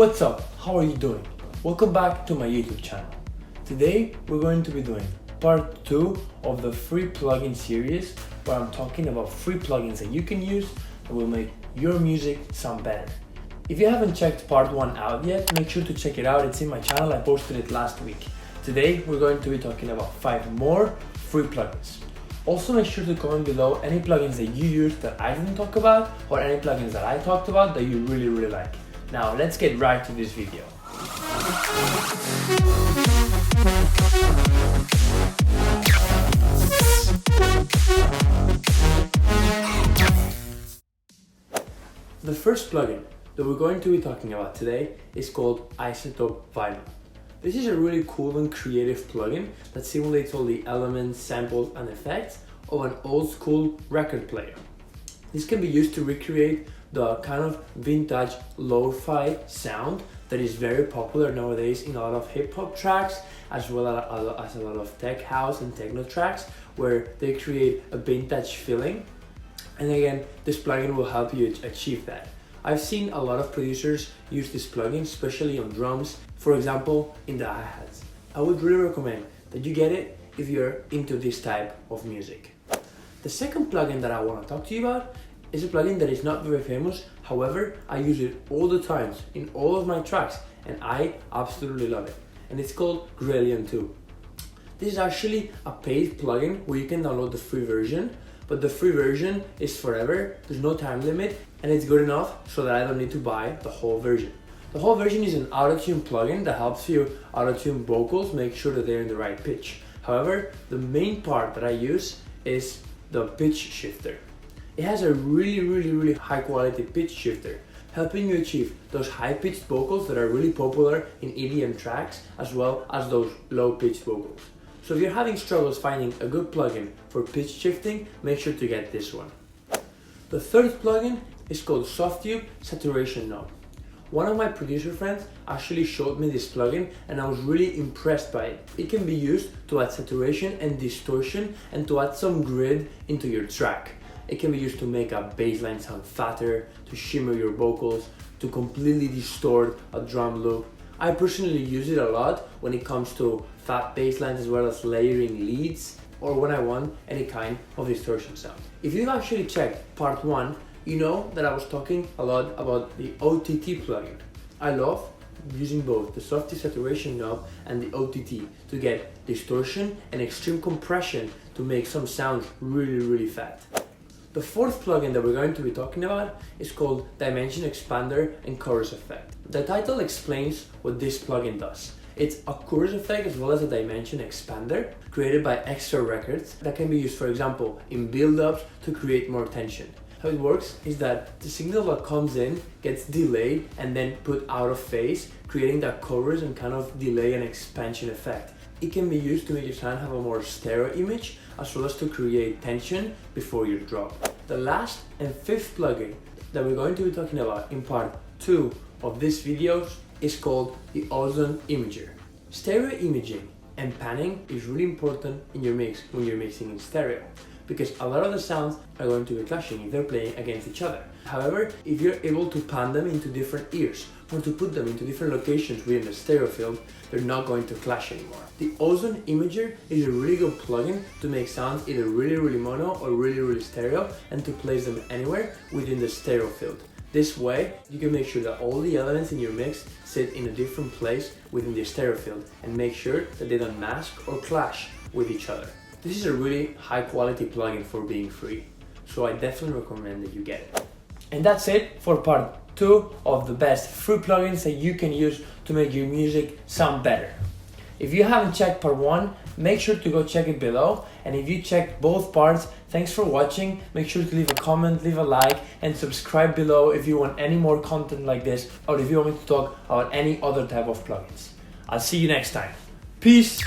What's up? How are you doing? Welcome back to my YouTube channel. Today we're going to be doing part 2 of the free plugin series where I'm talking about free plugins that you can use that will make your music sound better. If you haven't checked part 1 out yet, make sure to check it out. It's in my channel. I posted it last week. Today we're going to be talking about 5 more free plugins. Also make sure to comment below any plugins that you use that I didn't talk about or any plugins that I talked about that you really like. Now let's get right to this video. The first plugin that we're going to be talking about today is called Isotope Final. This is a really cool and creative plugin that simulates all the elements, samples and effects of an old school record player. This can be used to recreate the kind of vintage lo-fi sound that is very popular nowadays in a lot of hip-hop tracks as well as a lot of tech house and techno tracks where they create a vintage feeling. And again, this plugin will help you achieve that. I've seen a lot of producers use this plugin, especially on drums, for example, in the hi-hats. I would really recommend that you get it if you're into this type of music. The second plugin that I want to talk to you about is a plugin that is not very famous. However, I use it all the time in all of my tracks and I absolutely love it. And it's called Felium 2. This is actually a paid plugin where you can download the free version, but the free version is forever. There's no time limit and it's good enough so that I don't need to buy the whole version. The whole version is an auto-tune plugin that helps you auto-tune vocals, make sure that they're in the right pitch. However, the main part that I use is the pitch shifter. It has a really high quality pitch shifter, helping you achieve those high pitched vocals that are really popular in EDM tracks, as well as those low pitched vocals. So if you're having struggles finding a good plugin for pitch shifting, make sure to get this one. The third plugin is called Softube Saturation Knob. One of my producer friends actually showed me this plugin and I was really impressed by it. It can be used to add saturation and distortion and to add some grid into your track. It can be used to make a bass line sound fatter, to shimmer your vocals, to completely distort a drum loop. I personally use it a lot when it comes to fat bass lines as well as layering leads or when I want any kind of distortion sound. If you've actually checked part 1, you know that I was talking a lot about the OTT plugin. I love using both the Softube Saturation Knob and the OTT to get distortion and extreme compression to make some sounds really fat. The fourth plugin that we're going to be talking about is called Dimension Expander and Chorus Effect. The title explains what this plugin does. It's a chorus effect as well as a dimension expander created by Extra Records that can be used, for example, in build-ups to create more tension. How it works is that the signal that comes in gets delayed and then put out of phase, creating that chorus and kind of delay and expansion effect. It can be used to make your sound have a more stereo image as well as to create tension before your drop. The last and fifth plugin that we're going to be talking about in part 2 of this video is called the Ozone Imager. Stereo imaging and panning is really important in your mix when you're mixing in stereo, because a lot of the sounds are going to be clashing if they're playing against each other. However, if you're able to pan them into different ears or to put them into different locations within the stereo field, they're not going to clash anymore. The Ozone Imager is a really good plugin to make sounds either really mono or really stereo and to place them anywhere within the stereo field. This way, you can make sure that all the elements in your mix sit in a different place within the stereo field and make sure that they don't mask or clash with each other. This is a really high quality plugin for being free, so I definitely recommend that you get it. And that's it for part 2 of the best free plugins that you can use to make your music sound better. If you haven't checked part 1, make sure to go check it below. And if you checked both parts, thanks for watching. Make sure to leave a comment, leave a like, and subscribe below if you want any more content like this or if you want me to talk about any other type of plugins. I'll see you next time. Peace!